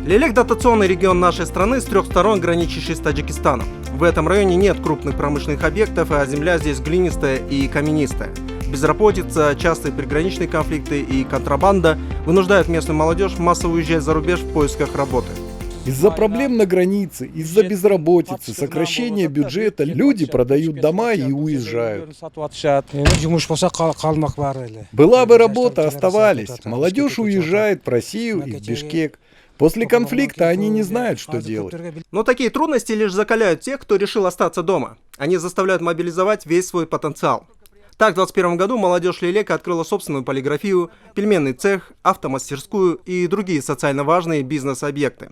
Лелек – дотационный регион нашей страны с 3 сторон, граничащий с Таджикистаном. В этом районе нет крупных промышленных объектов, а земля здесь глинистая и каменистая. Безработица, частые приграничные конфликты и контрабанда вынуждают местную молодежь массово уезжать за рубеж в поисках работы. Из-за проблем на границе, из-за безработицы, сокращения бюджета люди продают дома и уезжают. Была бы работа, оставались. Молодежь уезжает в Россию и в Бишкек. После конфликта они не знают, что делать. Но такие трудности лишь закаляют тех, кто решил остаться дома. Они заставляют мобилизовать весь свой потенциал. Так, в 2021 году молодежь Лелека открыла собственную полиграфию, пельменный цех, автомастерскую и другие социально важные бизнес-объекты.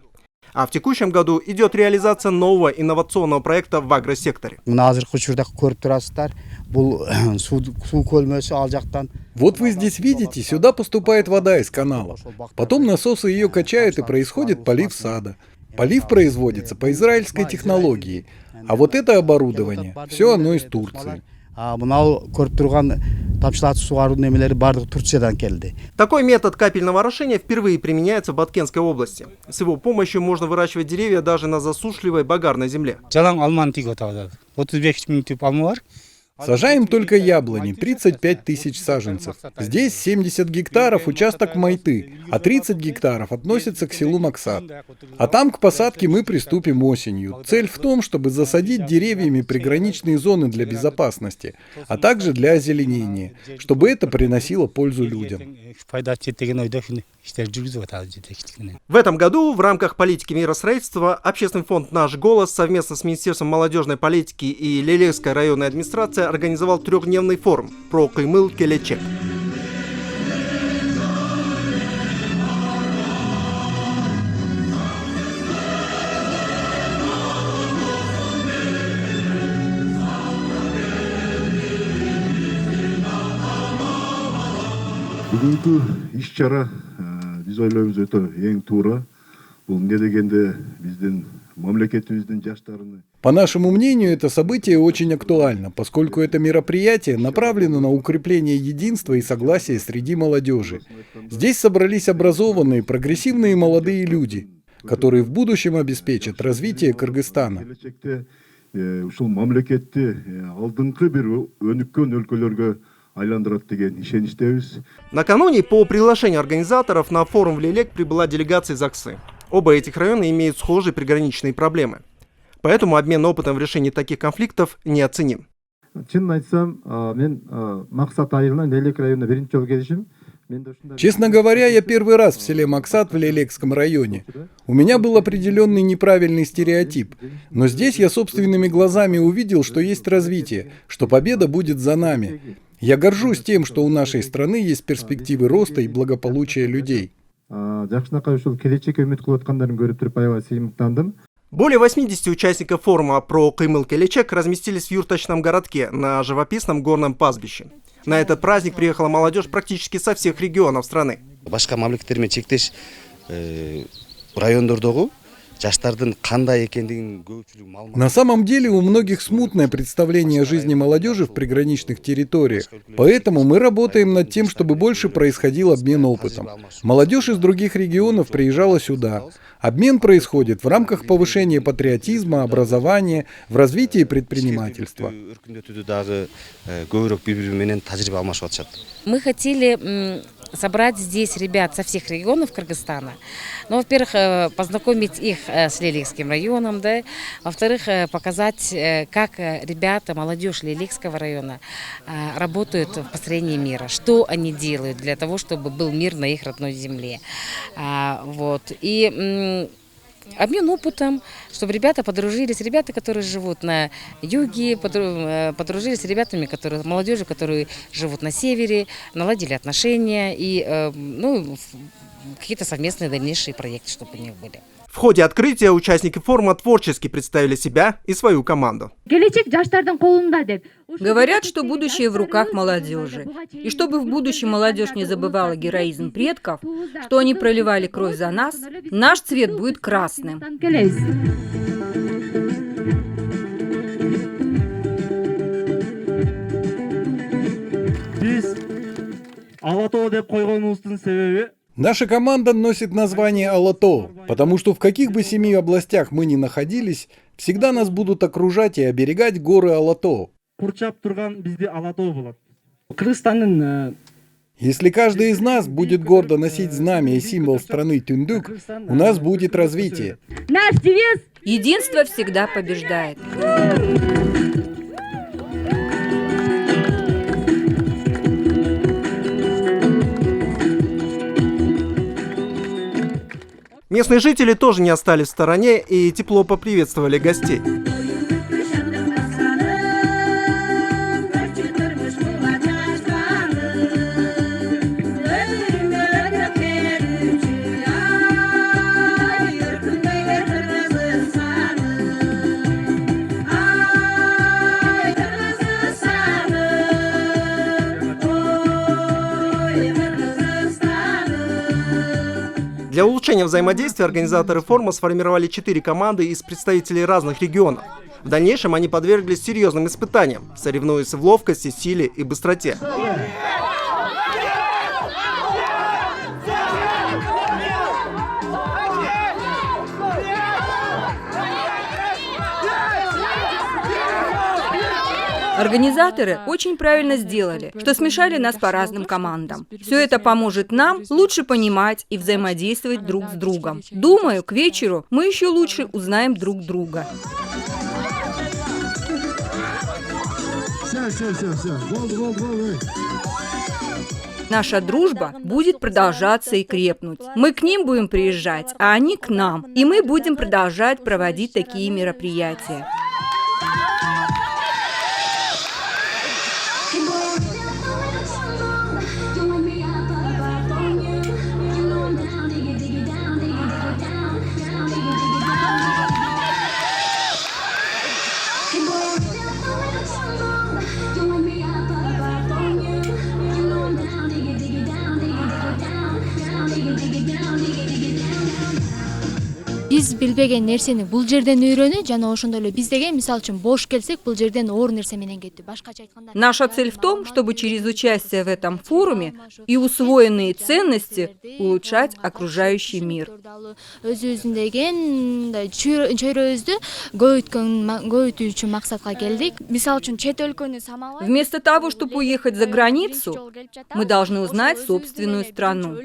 А в текущем году идет реализация нового инновационного проекта в агросекторе. Вот вы здесь видите, сюда поступает вода из канала. Потом насосы ее качают и происходит полив сада. Полив производится по израильской технологии. А вот это оборудование, все оно из Турции. Такой метод капельного орошения впервые применяется в Баткенской области. С его помощью можно выращивать деревья даже на засушливой багарной земле. Сажаем только яблони, 35 тысяч саженцев. Здесь 70 гектаров участок Майты, а 30 гектаров относится к селу Максат. А там к посадке мы приступим осенью. Цель в том, чтобы засадить деревьями приграничные зоны для безопасности, а также для озеленения, чтобы это приносило пользу людям. В этом году в рамках политики миростроительства Общественный фонд «Наш голос» совместно с Министерством молодежной политики и Лелекской районной администрации организовал 3-дневный форум про Кыймыл-Келечек. Бүгүнкү иш-чара биз ойлойбуз өтө эң туура. Бул эмне дегенде биздин мамлекетибиздин жаштарыны. По нашему мнению, это событие очень актуально, поскольку это мероприятие направлено на укрепление единства и согласия среди молодежи. Здесь собрались образованные, прогрессивные молодые люди, которые в будущем обеспечат развитие Кыргызстана. Ушул мамлекетти алдыңкы бир өнүккөн өлкөлөргө айландырат деген ишеничтебиз. Накануне по приглашению организаторов на форум в Лелек прибыла делегация из Аксы. Оба этих района имеют схожие приграничные проблемы. Поэтому обмен опытом в решении таких конфликтов неоценим. Честно говоря, я первый раз в селе Максат в Лелекском районе. У меня был определенный неправильный стереотип. Но здесь я собственными глазами увидел, что есть развитие, что победа будет за нами. Я горжусь тем, что у нашей страны есть перспективы роста и благополучия людей. Более 80 участников форума про Кыймыл-Келечек разместились в юрточном городке на живописном горном пастбище. На этот праздник приехала молодежь практически со всех регионов страны. На самом деле у многих смутное представление о жизни молодежи в приграничных территориях. Поэтому мы работаем над тем, чтобы больше происходил обмен опытом. Молодежь из других регионов приезжала сюда. Обмен происходит в рамках повышения патриотизма, образования, в развитии предпринимательства. Мы хотели собрать здесь ребят со всех регионов Кыргызстана. Ну, во-первых, познакомить их с Лелекским районом, да? Во-вторых, показать, как ребята, молодежь Лелекского района работают в построении мира, что они делают для того, чтобы был мир на их родной земле. Вот. И обмен опытом, чтобы ребята подружились, ребята, которые живут на юге, подружились с ребятами, молодежью, которые живут на севере, наладили отношения и какие-то совместные дальнейшие проекты, чтобы у них были. В ходе открытия участники форума творчески представили себя и свою команду. Говорят, что будущее в руках молодежи. И чтобы в будущем молодежь не забывала героизм предков, что они проливали кровь за нас, наш цвет будет красным. Биз Ала Тоо деп койгонубуздун себеби Наша команда носит название Алатау, потому что в каких бы 7 областях мы ни находились, всегда нас будут окружать и оберегать горы Алатау. Если каждый из нас будет гордо носить знамя и символ страны Түндүк, у нас будет развитие. Наш девиз «Единство всегда побеждает». Местные жители тоже не остались в стороне и тепло поприветствовали гостей. Для улучшения взаимодействия организаторы форума сформировали 4 команды из представителей разных регионов. В дальнейшем они подверглись серьезным испытаниям, соревнуясь в ловкости, силе и быстроте. Организаторы очень правильно сделали, что смешали нас по разным командам. Все это поможет нам лучше понимать и взаимодействовать друг с другом. Думаю, к вечеру мы еще лучше узнаем друг друга. Наша дружба будет продолжаться и крепнуть. Мы к ним будем приезжать, а они к нам. И мы будем продолжать проводить такие мероприятия. Биз билбеген нерсени бул жерден үйрөнүү жана ошондой эле биз деген мисалы үчүн бош келсек бул жерден оор нерсе менен кеттү. Башкача айтканда Наша цель в том, чтобы через участие в этом форуме и усвоенные ценности улучшать окружающий мир. Өзүбүздүн деген чөйрөбүздү көбөйтүү үчүн максатка келдик. Мисалы үчүн чет өлкөнү самалай. Вместо того, чтобы уехать за границу, мы должны узнать собственную страну,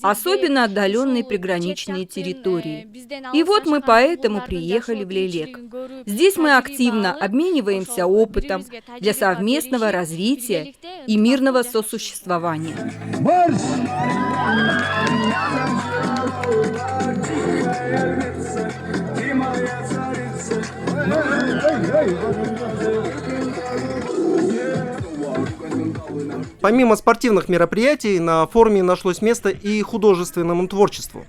особенно отдаленные приграничные территории. И вот мы поэтому приехали в Лейлек. Здесь мы активно обмениваемся опытом для совместного развития и мирного сосуществования. Помимо спортивных мероприятий, на форуме нашлось место и художественному творчеству.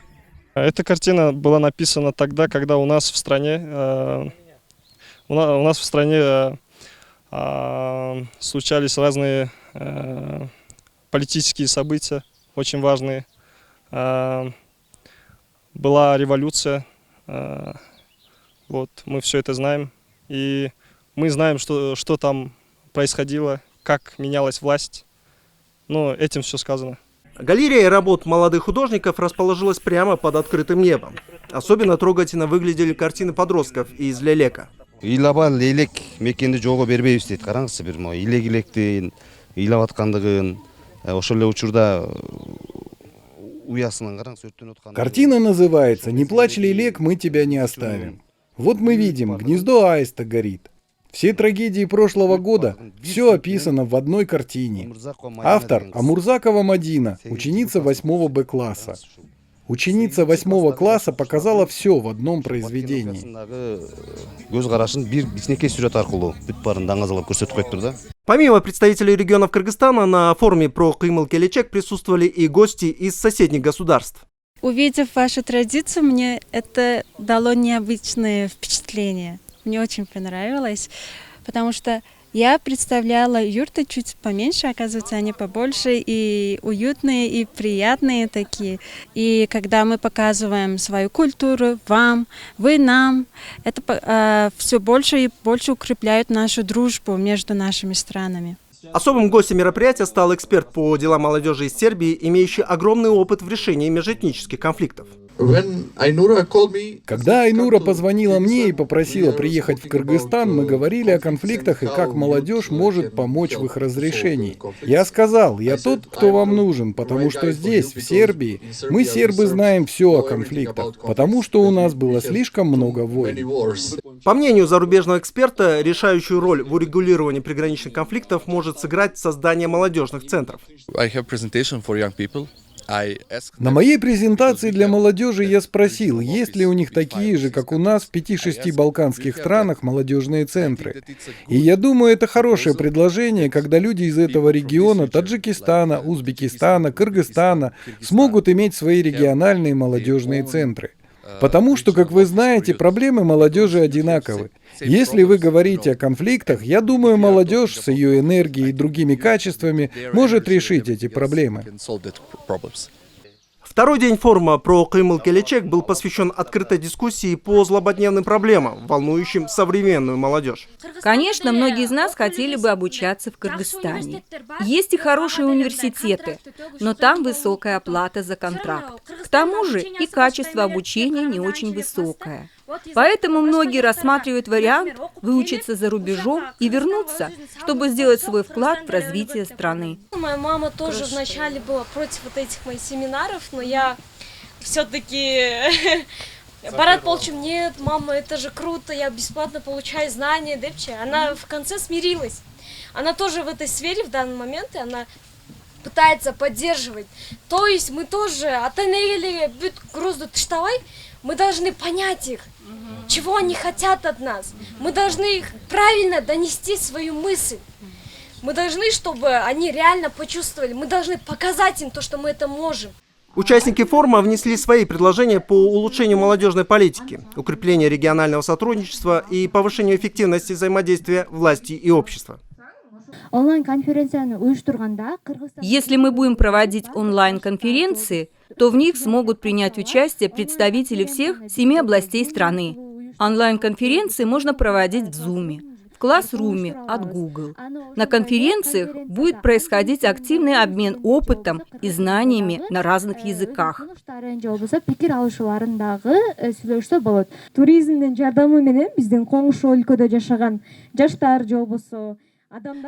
Эта картина была написана тогда, когда у нас в стране, случались разные политические события, очень важные. Была революция, вот, мы все это знаем. И мы знаем, что там происходило, как менялась власть. Но этим все сказано. Галерея работ молодых художников расположилась прямо под открытым небом. Особенно трогательно выглядели картины подростков из Лейлека. Ыйлаба Лейлек мекенди жолго бербейбиз дейт. Караңызчы бир могу илек-илекти ыйлап аткандыгын, ошол эле учурда уясынан караңыз өрттөнүп аткан. Картина называется «Не плачь, Лейлек, мы тебя не оставим». Вот мы видим, гнездо аиста горит. Все трагедии прошлого года, все описано в одной картине. Автор Амурзакова Мадина, ученица 8 Б-класса. Ученица 8 класса показала все в одном произведении. Помимо представителей регионов Кыргызстана, на форуме про Кыймыл Келечек присутствовали и гости из соседних государств. Увидев вашу традицию, мне это дало необычное впечатление. Мне очень понравилось, потому что я представляла юрты чуть поменьше, оказывается, они побольше и уютные, и приятные такие. И когда мы показываем свою культуру вам, вы нам, это все больше и больше укрепляет нашу дружбу между нашими странами. Особым гостем мероприятия стал эксперт по делам молодежи из Сербии, имеющий огромный опыт в решении межэтнических конфликтов. Когда Айнура позвонила мне и попросила приехать в Кыргызстан, мы говорили о конфликтах и как молодежь может помочь в их разрешении. Я сказал, я тот, кто вам нужен, потому что здесь, в Сербии, мы, сербы, знаем все о конфликтах, потому что у нас было слишком много войн. По мнению зарубежного эксперта, решающую роль в урегулировании приграничных конфликтов может сыграть создание молодежных центров. На моей презентации для молодежи я спросил, есть ли у них такие же, как у нас в 5-6 балканских странах, молодежные центры. И я думаю, это хорошее предложение, когда люди из этого региона, Таджикистана, Узбекистана, Кыргызстана, смогут иметь свои региональные молодежные центры. Потому что, как вы знаете, проблемы молодежи одинаковы. Если вы говорите о конфликтах, я думаю, молодежь с ее энергией и другими качествами может решить эти проблемы. Второй день форума про Кыймыл-Келечек был посвящен открытой дискуссии по злободневным проблемам, волнующим современную молодежь. Конечно, многие из нас хотели бы обучаться в Кыргызстане. Есть и хорошие университеты, но там высокая оплата за контракт. К тому же и качество обучения не очень высокое. Поэтому многие рассматривают вариант выучиться за рубежом и вернуться, чтобы сделать свой вклад в развитие страны. Моя мама тоже вначале была против вот этих моих семинаров, но я все-таки Барат получим, нет, мама, это же круто, я бесплатно получаю знания, депче. Она в конце смирилась. Она тоже в этой сфере в данный момент, и она пытается поддерживать. То есть мы тоже, мы должны понять их, чего они хотят от нас. Мы должны их правильно донести свою мысль. Мы должны, чтобы они реально почувствовали, мы должны показать им то, что мы это можем. Участники форума внесли свои предложения по улучшению молодежной политики, укреплению регионального сотрудничества и повышению эффективности взаимодействия власти и общества. Если мы будем проводить онлайн-конференции, то в них смогут принять участие представители всех 7 областей страны. Онлайн-конференции можно проводить в Zoom, в Classroom от Google. На конференциях будет происходить активный обмен опытом и знаниями на разных языках.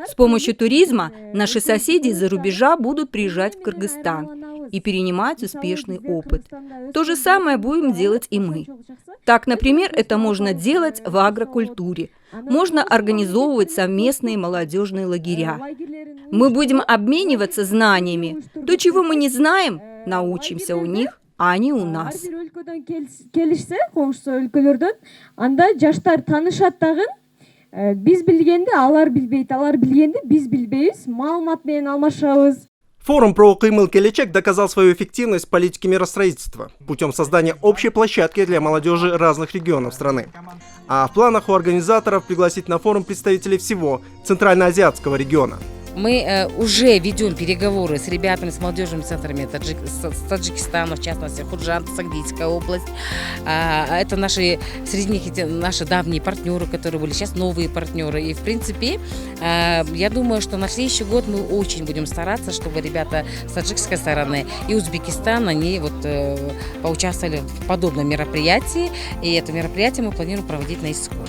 С помощью туризма наши соседи из-за рубежа будут приезжать в Кыргызстан и перенимать успешный опыт. То же самое будем делать и мы. Так, например, это можно делать в агрокультуре. Можно организовывать совместные молодежные лагеря. Мы будем обмениваться знаниями. То, чего мы не знаем, научимся у них, а они у нас. Форум про Кыймыл-Келечек доказал свою эффективность в политике миростроительства путем создания общей площадки для молодежи разных регионов страны. А в планах у организаторов пригласить на форум представителей всего Центральноазиатского региона. Мы уже ведем переговоры с ребятами, с молодежными центрами с Таджикистана, в частности, Худжанта, Сагдийская область. Это среди них наши давние партнеры, которые были, сейчас новые партнеры. И, в принципе, я думаю, что на следующий год мы очень будем стараться, чтобы ребята с таджикской стороны и Узбекистана, они поучаствовали в подобном мероприятии. И это мероприятие мы планируем проводить на Исколе.